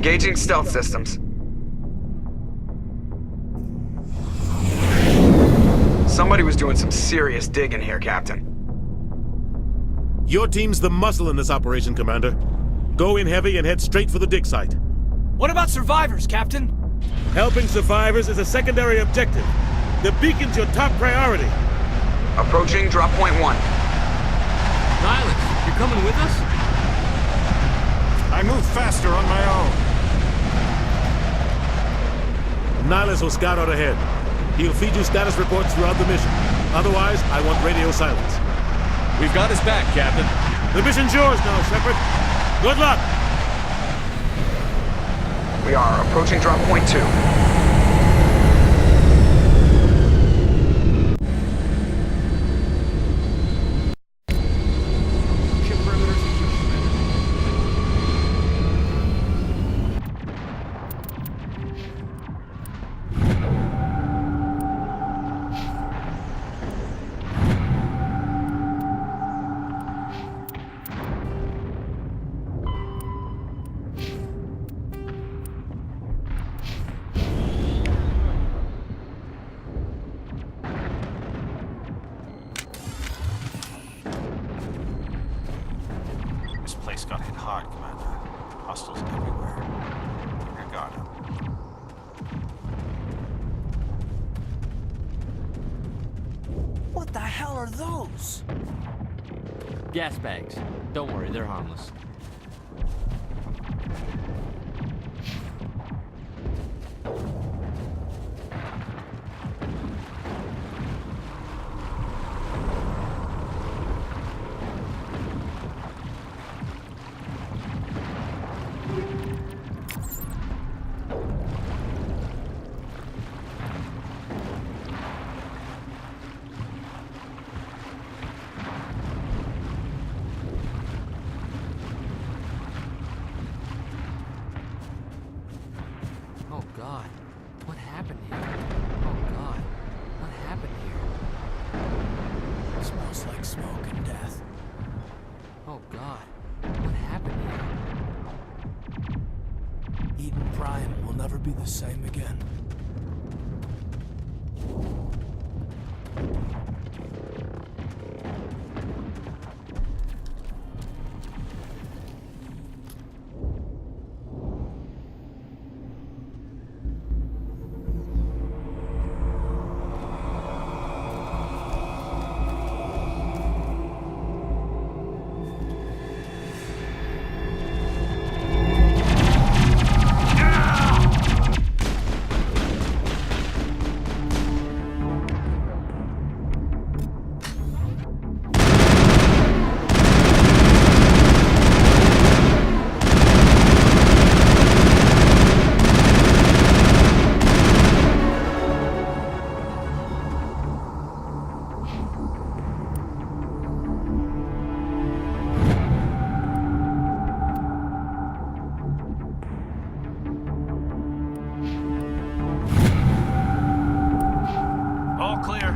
Engaging stealth systems. Somebody was doing some serious digging here, Captain. Your team's the muscle in this operation, Commander. Go in heavy and head straight for the dig site. What about survivors, Captain? Helping survivors is a secondary objective. The beacon's your top priority. Approaching drop point 1. Nihilus, you're coming with us? I move faster on my own. Nihilus will scout out ahead. He'll feed you status reports throughout the mission. Otherwise, I want radio silence. We've got his back, Captain. The mission's yours now, Shepard. Good luck! We are approaching drop point 2. This place got hit hard, Commander. Hostiles everywhere. Keep your guard up. What the hell are those? Gas bags. Don't worry, they're harmless. Oh God, what happened here? Oh God, what happened here? It smells like smoke and death. Oh God, what happened here? Eden Prime will never be the same again. All clear.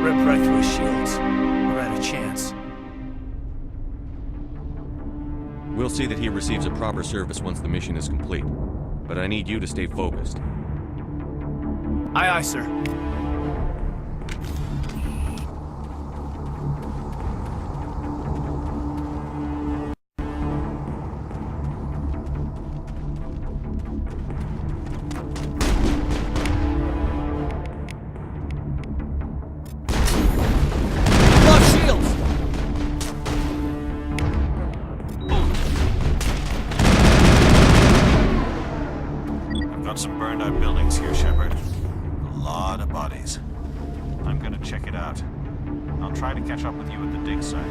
Ripped right through his shields. We're at a chance. We'll see that he receives a proper service once the mission is complete. But I need you to stay focused. Aye, aye, sir. Got some burned out buildings here, Shepard. A lot of bodies. I'm gonna check it out. I'll try to catch up with you at the dig site.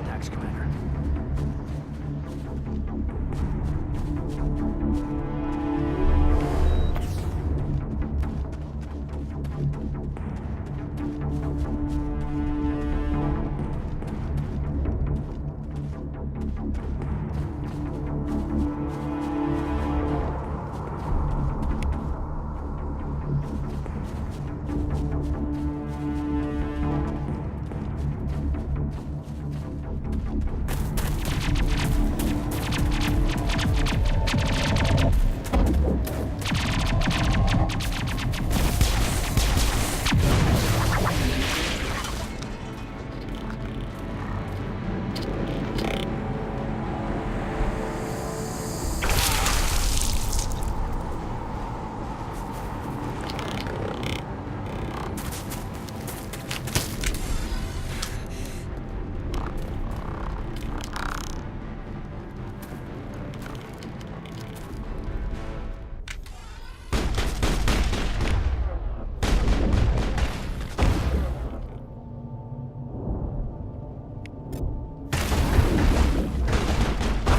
contacts, Commander.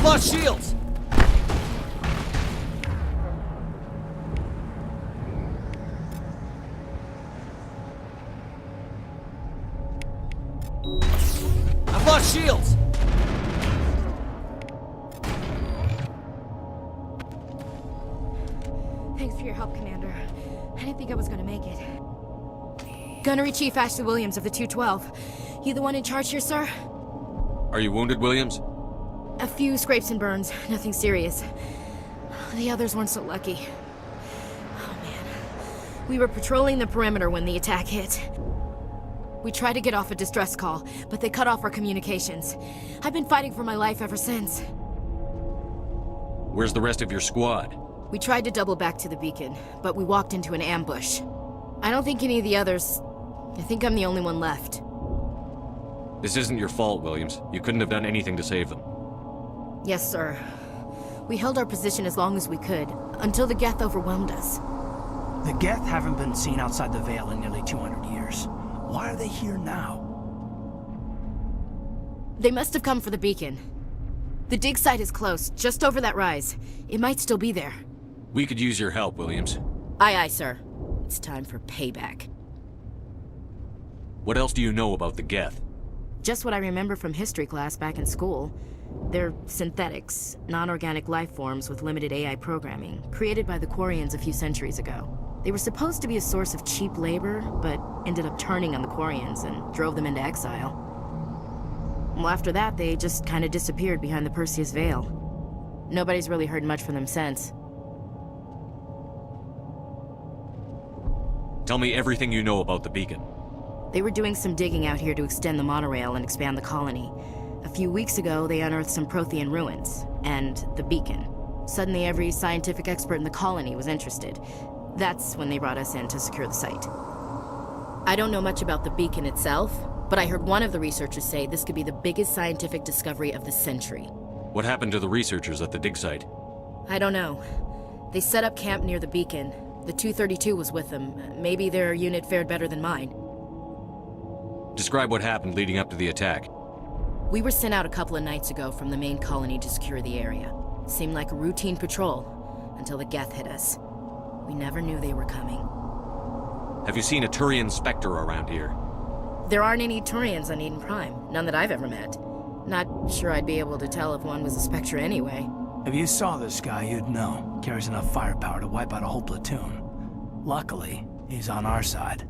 Lost shields! I've lost shields! Thanks for your help, Commander. I didn't think I was gonna make it. Gunnery Chief Ashley Williams of the 212. You the one in charge here, sir? Are you wounded, Williams? A few scrapes and burns, nothing serious. The others weren't so lucky. Oh man. We were patrolling the perimeter when the attack hit. We tried to get off a distress call, but they cut off our communications. I've been fighting for my life ever since. Where's the rest of your squad? We tried to double back to the beacon, but we walked into an ambush. I don't think any of the others... I think I'm the only one left. This isn't your fault, Williams. You couldn't have done anything to save them. Yes, sir. We held our position as long as we could, until the Geth overwhelmed us. The Geth haven't been seen outside the Veil in nearly 200 years. Why are they here now? They must have come for the beacon. The dig site is close, just over that rise. It might still be there. We could use your help, Williams. Aye, aye, sir. It's time for payback. What else do you know about the Geth? Just what I remember from history class back in school. They're synthetics, non-organic life forms with limited AI programming, created by the Quarians a few centuries ago. They were supposed to be a source of cheap labor, but ended up turning on the Quarians and drove them into exile. Well, after that, they just kind of disappeared behind the Perseus Veil. Nobody's really heard much from them since. Tell me everything you know about the beacon. They were doing some digging out here to extend the monorail and expand the colony. A few weeks ago, they unearthed some Prothean ruins, and the beacon. Suddenly, every scientific expert in the colony was interested. That's when they brought us in to secure the site. I don't know much about the beacon itself, but I heard one of the researchers say this could be the biggest scientific discovery of the century. What happened to the researchers at the dig site? I don't know. They set up camp near the beacon. The 232 was with them. Maybe their unit fared better than mine. Describe what happened leading up to the attack. We were sent out a couple of nights ago from the main colony to secure the area. Seemed like a routine patrol, until the Geth hit us. We never knew they were coming. Have you seen a Turian Spectre around here? There aren't any Turians on Eden Prime, none that I've ever met. Not sure I'd be able to tell if one was a Spectre anyway. If you saw this guy, you'd know. Carries enough firepower to wipe out a whole platoon. Luckily, he's on our side.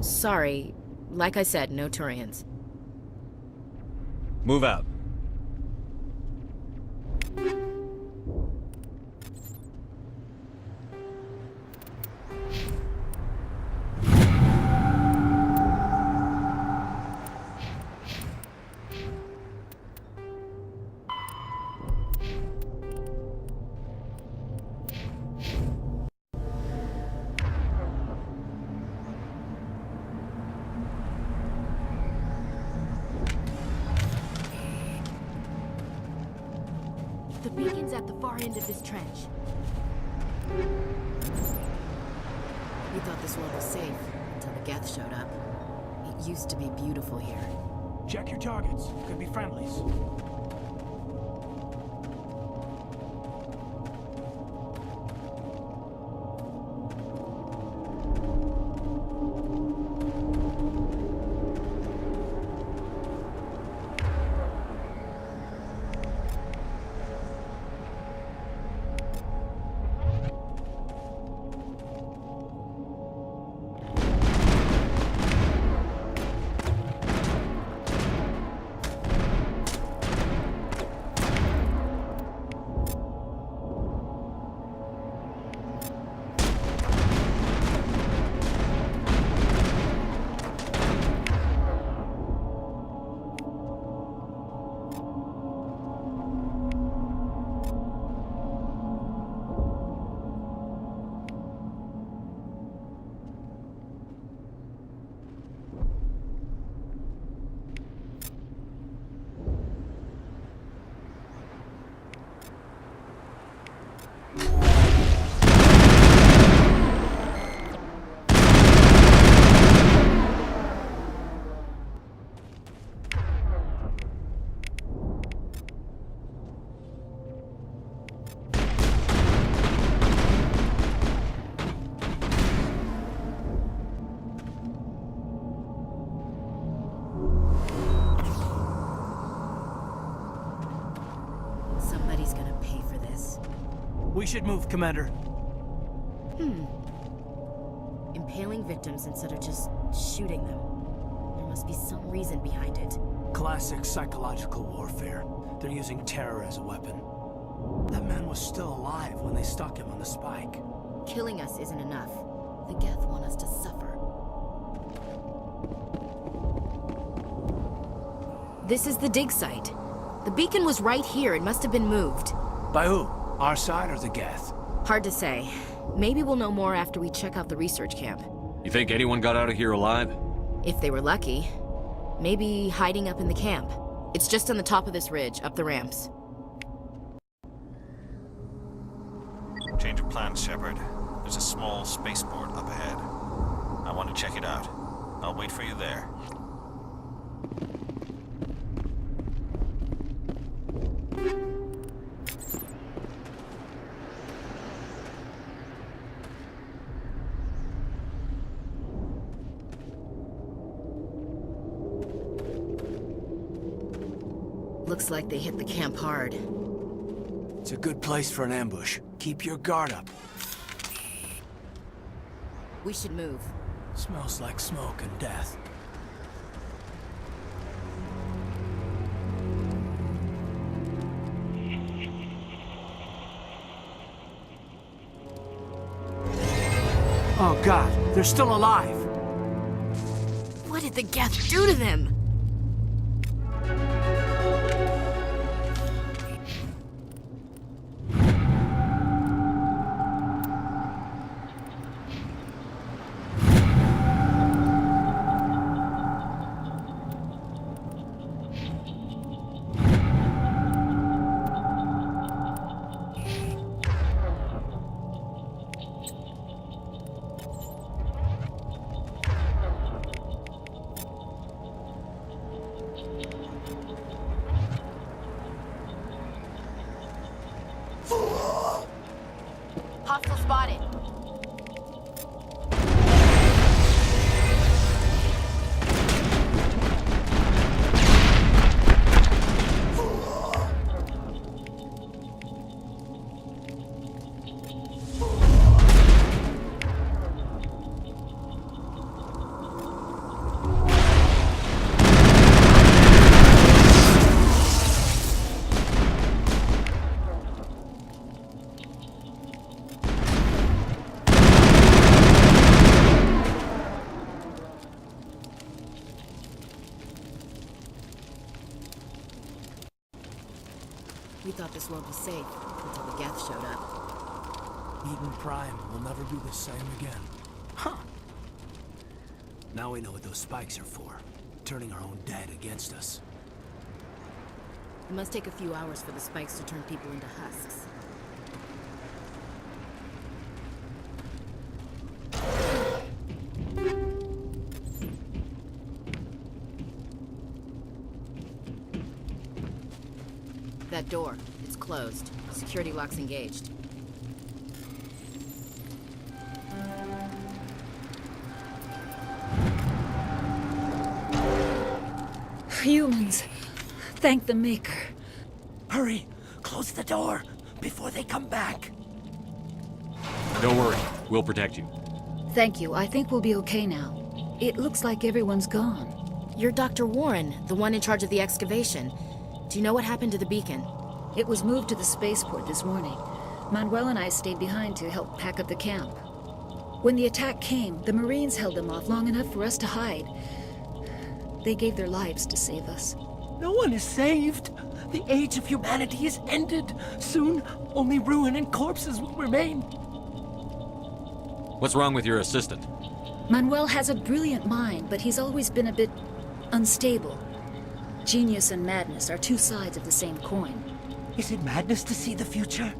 Sorry, like I said, no Turians. Move out. The beacon's at the far end of this trench. We thought this world was safe until the Geth showed up. It used to be beautiful here. Check your targets. Could be friendlies. Somebody's gonna pay for this. We should move, Commander. Impaling victims instead of just shooting them. There must be some reason behind it. Classic psychological warfare. They're using terror as a weapon. That man was still alive when they stuck him on the spike. Killing us isn't enough. The Geth want us to suffer. This is the dig site. The beacon was right here. It must have been moved. By who? Our side or the Geth? Hard to say. Maybe we'll know more after we check out the research camp. You think anyone got out of here alive? If they were lucky. Maybe hiding up in the camp. It's just on the top of this ridge, up the ramps. Change of plans, Shepard. There's a small spaceport up ahead. I want to check it out. I'll wait for you there. Looks like they hit the camp hard. It's a good place for an ambush. Keep your guard up. We should move. Smells like smoke and death. Oh God, they're still alive! What did the Geth do to them? Hostile spotted. We thought this world was safe until the Geth showed up. Eden Prime will never be the same again. Huh. Now we know what those spikes are for. Turning our own dead against us. It must take a few hours for the spikes to turn people into husks. That door, it's closed. Security lock's engaged. Humans. Thank the Maker. Hurry! Close the door before they come back. Don't worry. We'll protect you. Thank you. I think we'll be okay now. It looks like everyone's gone. You're Dr. Warren, the one in charge of the excavation. Do you know what happened to the beacon? It was moved to the spaceport this morning. Manuel and I stayed behind to help pack up the camp. When the attack came, the Marines held them off long enough for us to hide. They gave their lives to save us. No one is saved. The age of humanity is ended. Soon, only ruin and corpses will remain. What's wrong with your assistant? Manuel has a brilliant mind, but he's always been a bit unstable. Genius and madness are two sides of the same coin. Is it madness to see the future?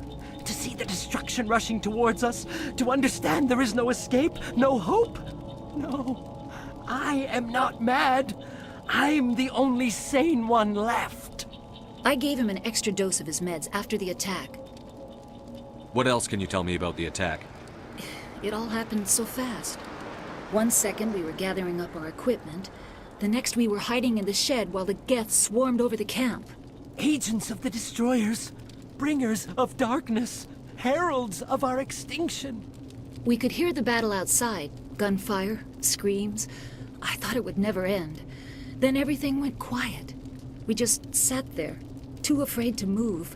To see the destruction rushing towards us? To understand there is no escape? No hope? No. I am not mad. I'm the only sane one left. I gave him an extra dose of his meds after the attack. What else can you tell me about the attack? It all happened so fast. 1 second we were gathering up our equipment. The next we were hiding in the shed while the Geth swarmed over the camp. Agents of the destroyers. Bringers of darkness. Heralds of our extinction. We could hear the battle outside. Gunfire, screams. I thought it would never end. Then everything went quiet. We just sat there, too afraid to move,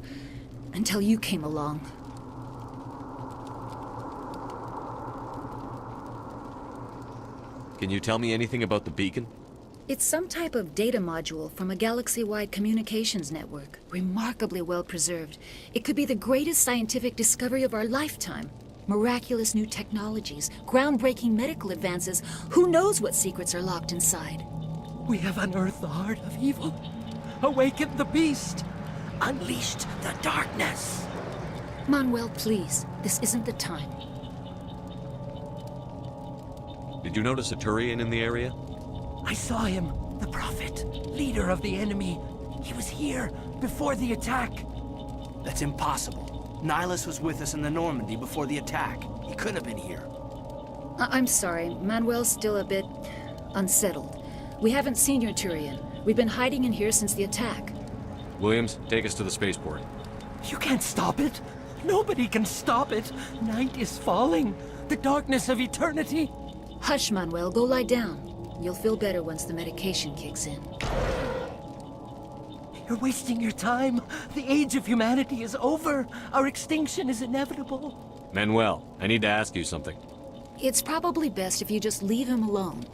until you came along. Can you tell me anything about the beacon? It's some type of data module from a galaxy-wide communications network. Remarkably well preserved. It could be the greatest scientific discovery of our lifetime. Miraculous new technologies, groundbreaking medical advances. Who knows what secrets are locked inside? We have unearthed the heart of evil. Awakened the beast. Unleashed the darkness. Manuel, please. This isn't the time. Did you notice a Turian in the area? I saw him. The Prophet. Leader of the enemy. He was here before the attack. That's impossible. Nihilus was with us in the Normandy before the attack. He couldn't have been here. I'm sorry. Manuel's still a bit unsettled. We haven't seen your Turian. We've been hiding in here since the attack. Williams, take us to the spaceport. You can't stop it. Nobody can stop it. Night is falling. The darkness of eternity. Hush, Manuel. Go lie down. You'll feel better once the medication kicks in. You're wasting your time. The age of humanity is over. Our extinction is inevitable. Manuel, I need to ask you something. It's probably best if you just leave him alone.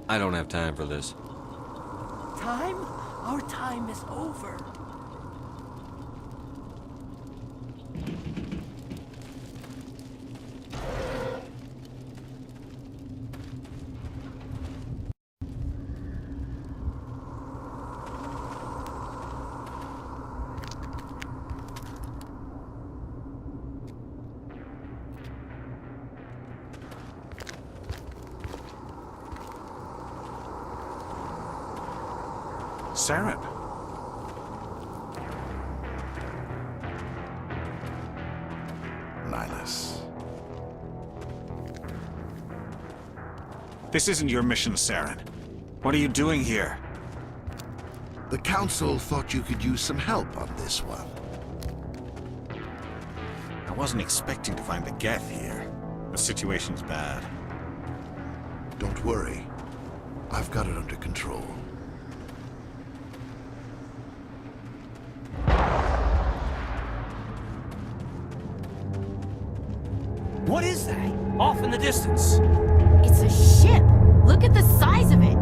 I don't have time for this. Time? Our time is over. Saren. Nihilus. This isn't your mission, Saren. What are you doing here? The Council thought you could use some help on this one. I wasn't expecting to find the Geth here. The situation's bad. Don't worry. I've got it under control. What is that? Off in the distance. It's a ship! Look at the size of it!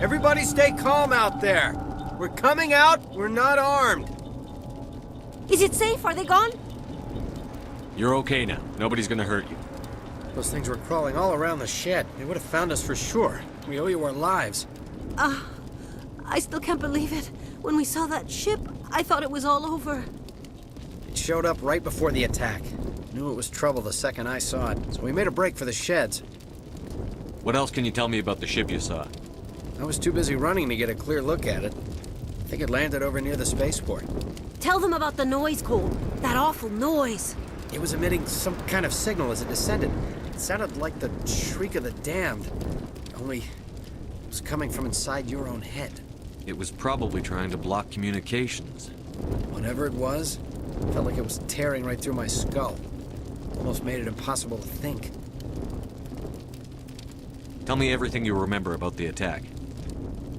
Everybody stay calm out there. We're coming out, we're not armed. Is it safe? Are they gone? You're okay now. Nobody's gonna hurt you. Those things were crawling all around the shed. They would have found us for sure. We owe you our lives. I still can't believe it. When we saw that ship, I thought it was all over. It showed up right before the attack. Knew it was trouble the second I saw it, so we made a break for the sheds. What else can you tell me about the ship you saw? I was too busy running to get a clear look at it. I think it landed over near the spaceport. Tell them about the noise, Cole. That awful noise. It was emitting some kind of signal as it descended. It sounded like the shriek of the damned. Only it was coming from inside your own head. It was probably trying to block communications. Whatever it was, it felt like it was tearing right through my skull. Almost made it impossible to think. Tell me everything you remember about the attack.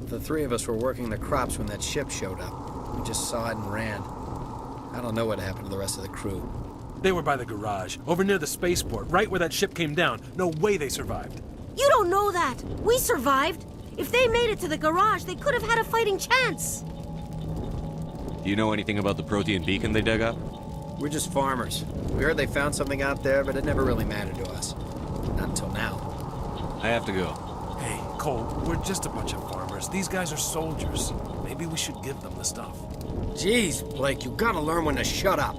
The three of us were working the crops when that ship showed up. We just saw it and ran. I don't know what happened to the rest of the crew. They were by the garage, over near the spaceport, right where that ship came down. No way they survived. You don't know that. We survived. If they made it to the garage, they could have had a fighting chance. Do you know anything about the Protean beacon they dug up? We're just farmers. We heard they found something out there, but it never really mattered to us. Not until now. I have to go. Hey, Cole, we're just a bunch of farmers. These guys are soldiers. Maybe we should give them the stuff. Jeez, Blake, you gotta learn when to shut up.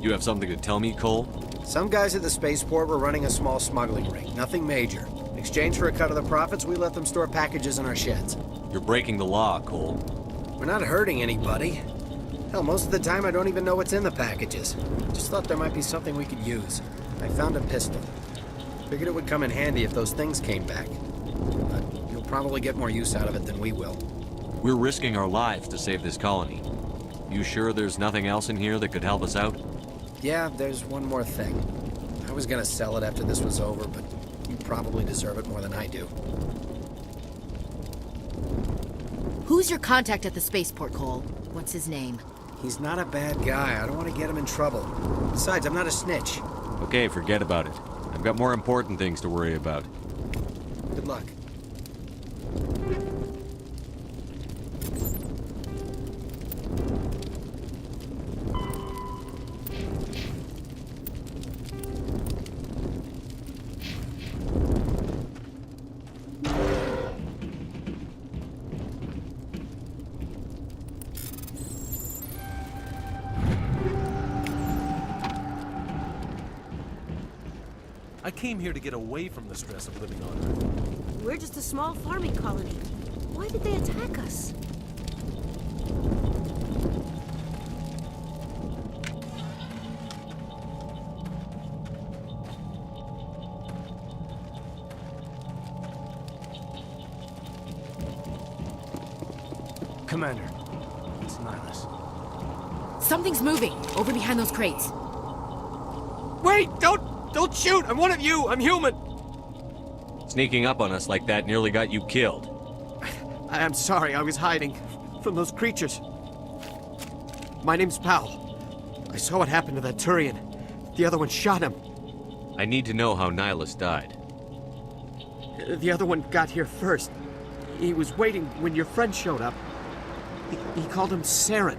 You have something to tell me, Cole? Some guys at the spaceport were running a small smuggling ring, nothing major. In exchange for a cut of the profits, we let them store packages in our sheds. You're breaking the law, Cole. We're not hurting anybody. Hell, most of the time I don't even know what's in the packages. Just thought there might be something we could use. I found a pistol. Figured it would come in handy if those things came back. But you'll probably get more use out of it than we will. We're risking our lives to save this colony. You sure there's nothing else in here that could help us out? Yeah, there's one more thing. I was gonna sell it after this was over, but you probably deserve it more than I do. Who's your contact at the spaceport, Cole? What's his name? He's not a bad guy. I don't want to get him in trouble. Besides, I'm not a snitch. Okay, forget about it. I've got more important things to worry about. Good luck. I came here to get away from the stress of living on Earth. We're just a small farming colony. Why did they attack us? Commander, it's Nihilus. Something's moving, over behind those crates. Wait! Don't shoot! I'm one of you! I'm human! Sneaking up on us like that nearly got you killed. I'm sorry, I was hiding from those creatures. My name's Powell. I saw what happened to that Turian. The other one shot him. I need to know how Nihilus died. The other one got here first. He was waiting when your friend showed up. He called him Saren.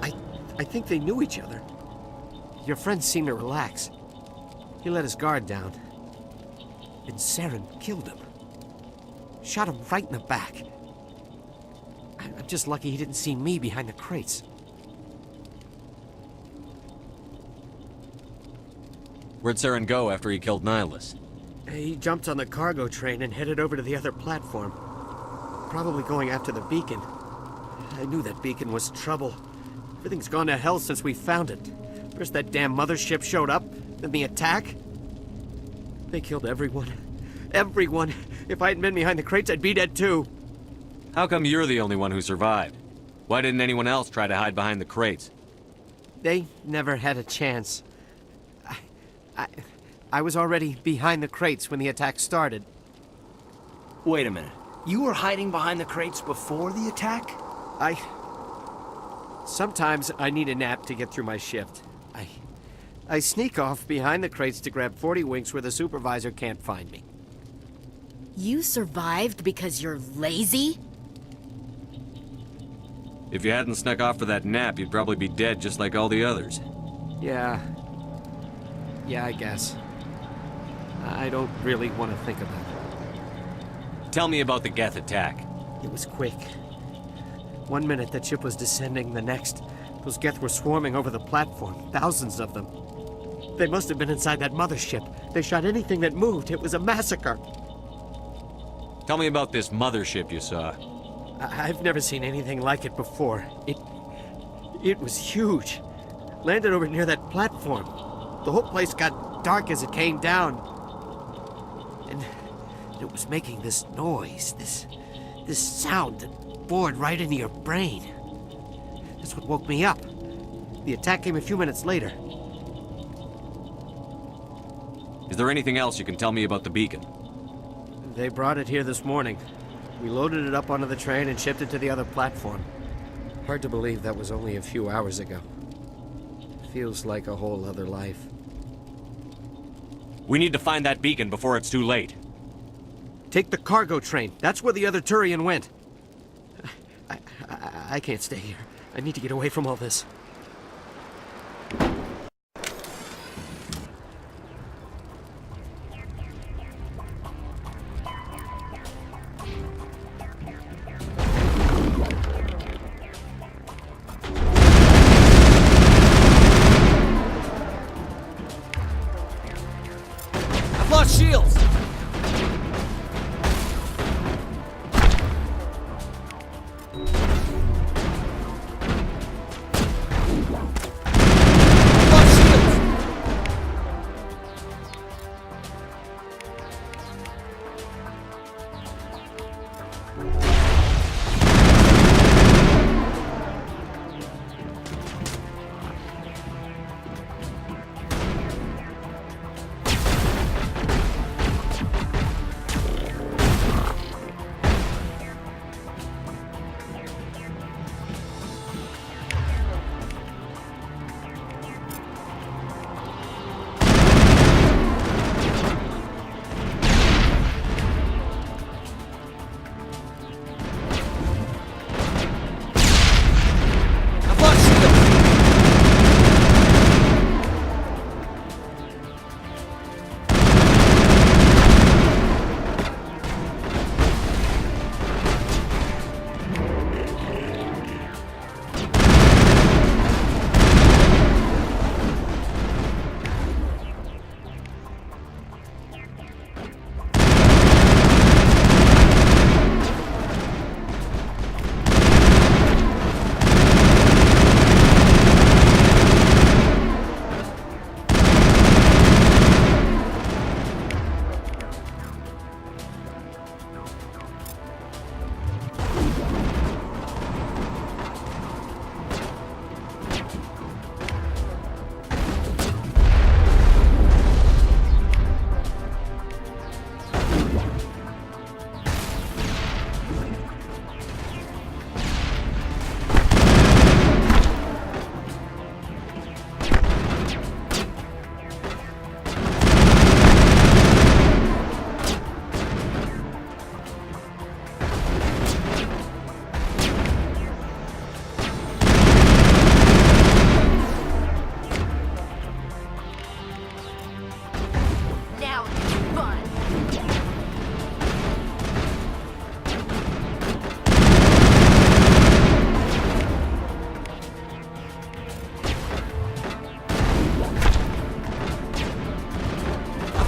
I think they knew each other. Your friend seemed to relax. He let his guard down. And Saren killed him. Shot him right in the back. I'm just lucky he didn't see me behind the crates. Where'd Saren go after he killed Nihilus? He jumped on the cargo train and headed over to the other platform. Probably going after the beacon. I knew that beacon was trouble. Everything's gone to hell since we found it. First that damn mothership showed up, then the attack. They killed everyone. Everyone. If I hadn't been behind the crates, I'd be dead too. How come you're the only one who survived? Why didn't anyone else try to hide behind the crates? They never had a chance. I was already behind the crates when the attack started. Wait a minute. You were hiding behind the crates before the attack? Sometimes I need a nap to get through my shift. I sneak off behind the crates to grab 40 winks where the supervisor can't find me. You survived because you're lazy? If you hadn't snuck off for that nap, you'd probably be dead just like all the others. Yeah, I guess. I don't really want to think about it. Tell me about the Geth attack. It was quick. 1 minute the ship was descending, the next, those Geth were swarming over the platform, thousands of them. They must have been inside that mothership. They shot anything that moved. It was a massacre. Tell me about this mothership you saw. I've never seen anything like it before. It was huge. Landed over near that platform. The whole place got dark as it came down. And it was making this noise, this sound that bored right into your brain. That's what woke me up. The attack came a few minutes later. Is there anything else you can tell me about the beacon? They brought it here this morning. We loaded it up onto the train and shipped it to the other platform. Hard to believe that was only a few hours ago. Feels like a whole other life. We need to find that beacon before it's too late. Take the cargo train. That's where the other Turian went. I can't stay here. I need to get away from all this. I've lost shields!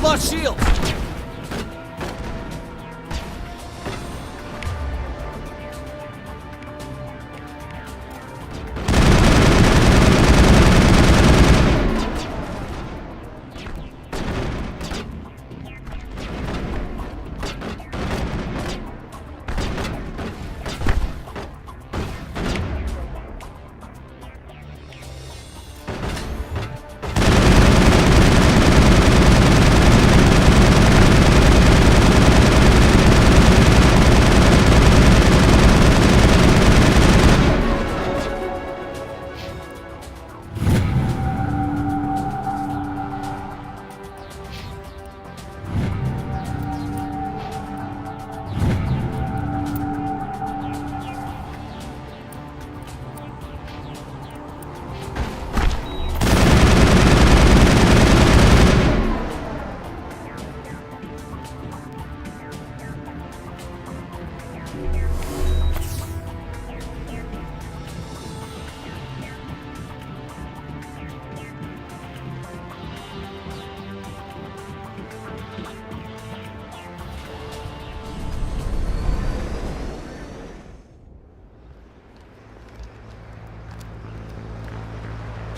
Lost shields!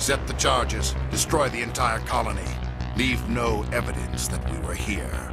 Set the charges. Destroy the entire colony. Leave no evidence that we were here.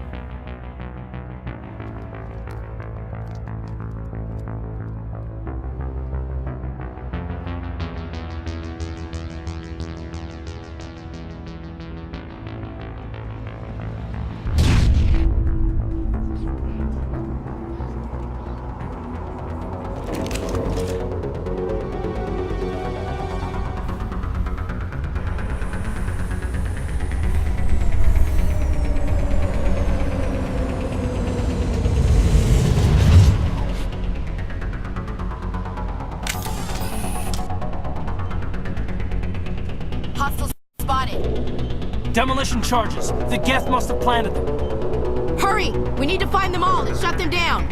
Hostiles spotted. Demolition charges. The Geth must have planted them. Hurry! We need to find them all and shut them down.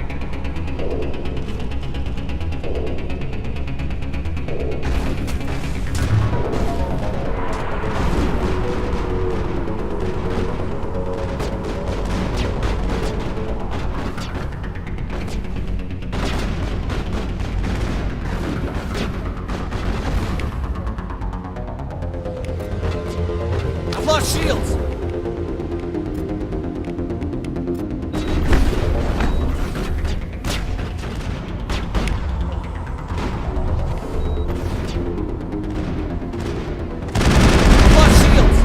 I've lost shields. I've lost shields.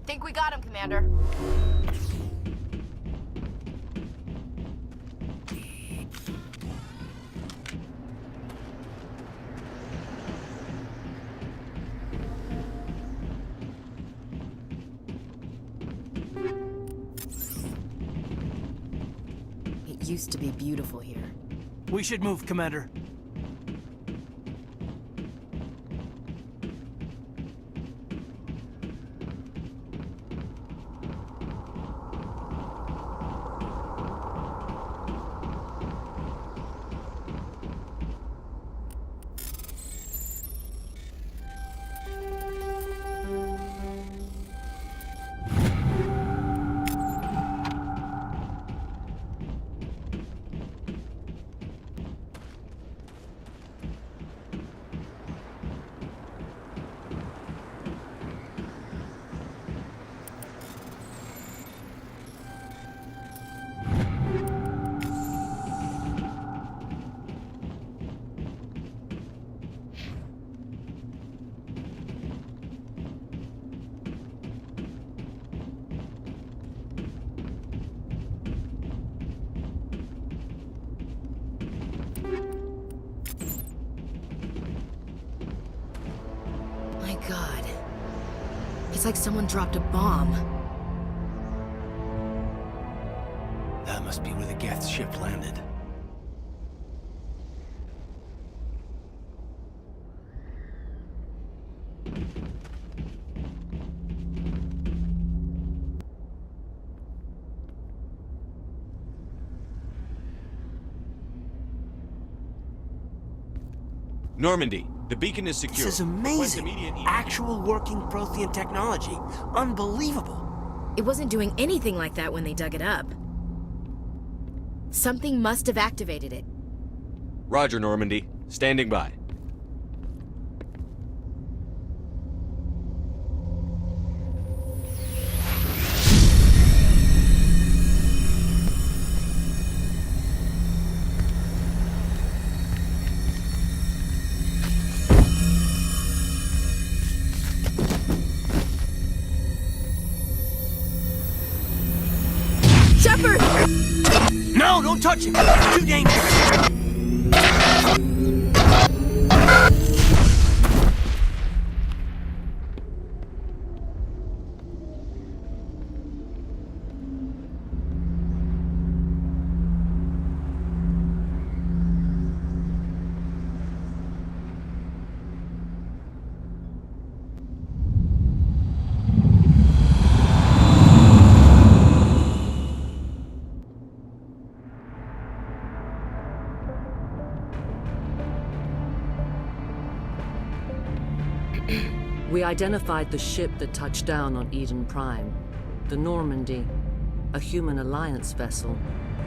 Think we got him, Commander. It used to be beautiful here. We should move, Commander. God. It's like someone dropped a bomb. That must be where the Geth ship landed. Normandy, the beacon is secure. This is amazing. Actual working Prothean technology. Unbelievable. It wasn't doing anything like that when they dug it up. Something must have activated it. Roger, Normandy. Standing by. Shepard! No, don't touch him! It's too dangerous! We identified the ship that touched down on Eden Prime, the Normandy, a human alliance vessel.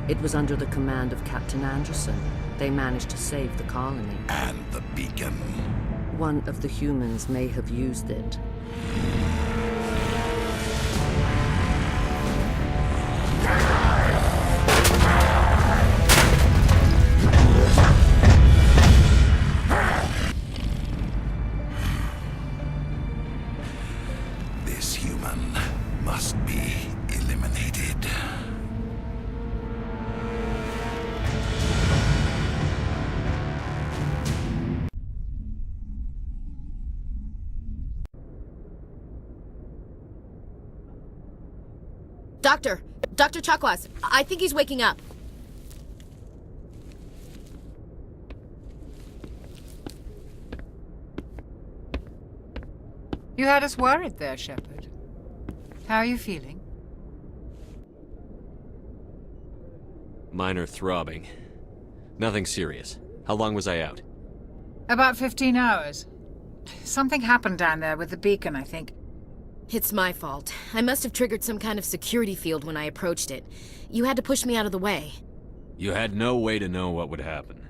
It was under the command of Captain Anderson. They managed to save the colony. And the beacon. One of the humans may have used it. This human must be eliminated. Dr. Chakwas, I think he's waking up. You had us worried there, Shepard. How are you feeling? Minor throbbing. Nothing serious. How long was I out? About 15 hours. Something happened down there with the beacon, I think. It's my fault. I must have triggered some kind of security field when I approached it. You had to push me out of the way. You had no way to know what would happen.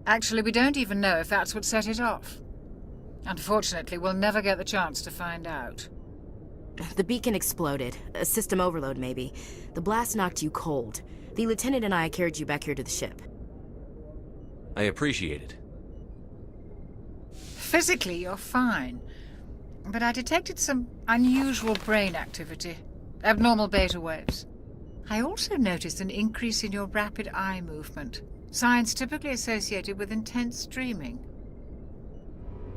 Actually, we don't even know if that's what set it off. Unfortunately, we'll never get the chance to find out. The beacon exploded. A system overload, maybe. The blast knocked you cold. The lieutenant and I carried you back here to the ship. I appreciate it. Physically, you're fine. but I detected some unusual brain activity, abnormal beta waves. I also noticed an increase in your rapid eye movement, signs typically associated with intense dreaming.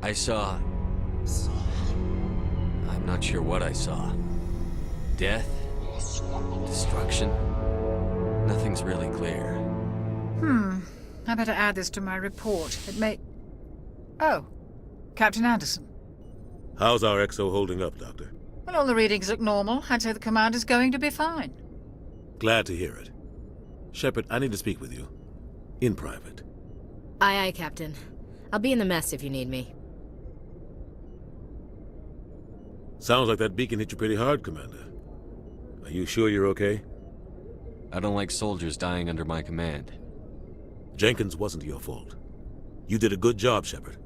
I saw... I'm not sure what I saw. Death? Destruction? Nothing's really clear. I better add this to my report. It may... Oh, Captain Anderson. How's our XO holding up, Doctor? Well, all the readings look normal. I'd say the commander's going to be fine. Glad to hear it. Shepard, I need to speak with you. In private. Aye, aye, Captain. I'll be in the mess if you need me. Sounds like that beacon hit you pretty hard, Commander. Are you sure you're okay? I don't like soldiers dying under my command. Jenkins wasn't your fault. You did a good job, Shepard.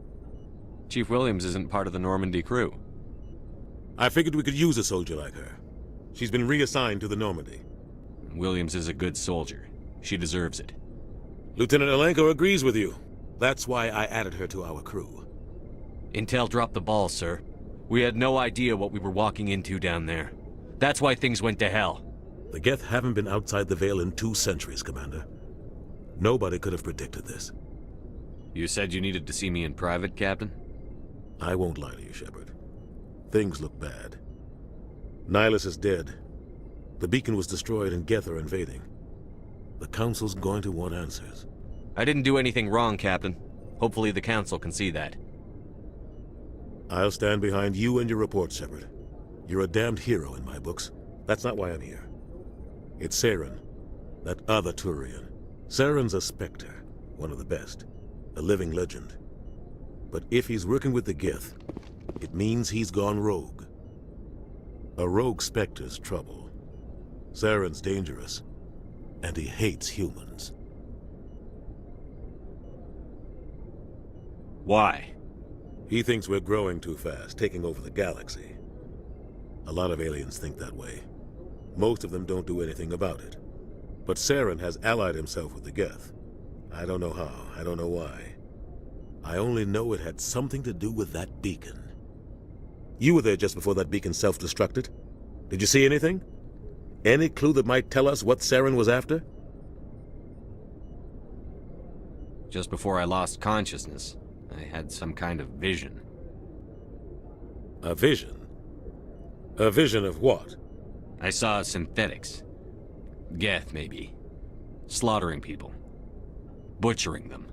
Chief Williams isn't part of the Normandy crew. I figured we could use a soldier like her. She's been reassigned to the Normandy. Williams is a good soldier. She deserves it. Lieutenant Alenko agrees with you. That's why I added her to our crew. Intel dropped the ball, sir. We had no idea what we were walking into down there. That's why things went to hell. The Geth haven't been outside the Veil in 2 centuries, Commander. Nobody could have predicted this. You said you needed to see me in private, Captain? I won't lie to you, Shepard. Things look bad. Nihilus is dead. The beacon was destroyed and Geth are invading. The Council's going to want answers. I didn't do anything wrong, Captain. Hopefully the Council can see that. I'll stand behind you and your report, Shepard. You're a damned hero in my books. That's not why I'm here. It's Saren, that other Turian. Saren's a Spectre, one of the best. A living legend. But if he's working with the Geth, it means he's gone rogue. A rogue Spectre's trouble. Saren's dangerous, and he hates humans. Why? He thinks we're growing too fast, taking over the galaxy. A lot of aliens think that way. Most of them don't do anything about it. But Saren has allied himself with the Geth. I don't know how, I don't know why. I only know it had something to do with that beacon. You were there just before that beacon self-destructed. Did you see anything? Any clue that might tell us what Saren was after? Just before I lost consciousness, I had some kind of vision. A vision? A vision of what? I saw synthetics. Geth, maybe. Slaughtering people. Butchering them.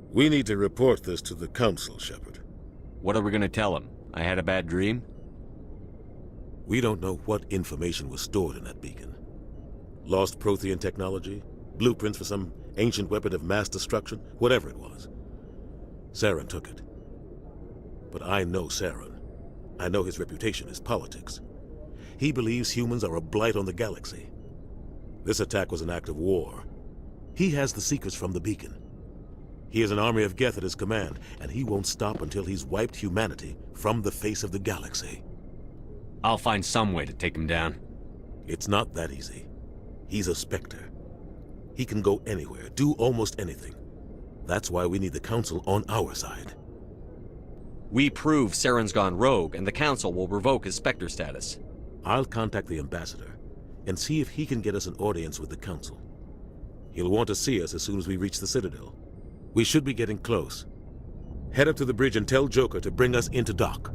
We need to report this to the Council, Shepard. What are we gonna tell them? I had a bad dream? We don't know what information was stored in that beacon. Lost Prothean technology? Blueprints for some ancient weapon of mass destruction? Whatever it was. Saren took it. But I know Saren. I know his reputation is politics. He believes humans are a blight on the galaxy. This attack was an act of war. He has the secrets from the beacon. He has an army of Geth at his command, and he won't stop until he's wiped humanity from the face of the galaxy. I'll find some way to take him down. It's not that easy. He's a Spectre. He can go anywhere, do almost anything. That's why we need the Council on our side. We prove Saren's gone rogue, and the Council will revoke his Spectre status. I'll contact the Ambassador and see if he can get us an audience with the Council. He'll want to see us as soon as we reach the Citadel. We should be getting close. Head up to the bridge and tell Joker to bring us into dock.